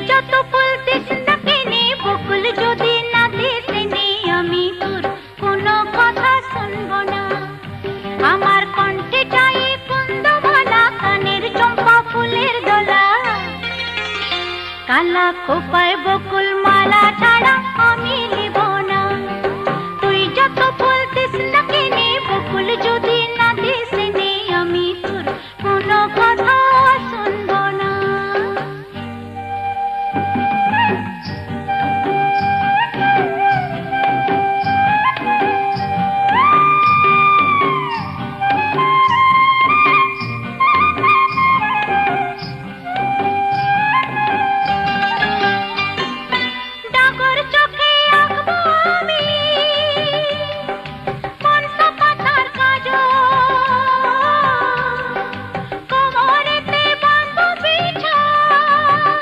যত বলতিস না কেনে বকুল যদি না দিস নে আমি তোর কোনো কথা শুনবো না। আমার কণ্ঠে চাই কুন্দমালা কানের চম্পা ফুলের দোলা, কালা খোপায় বকুল মালা ছাড়া আমি লিব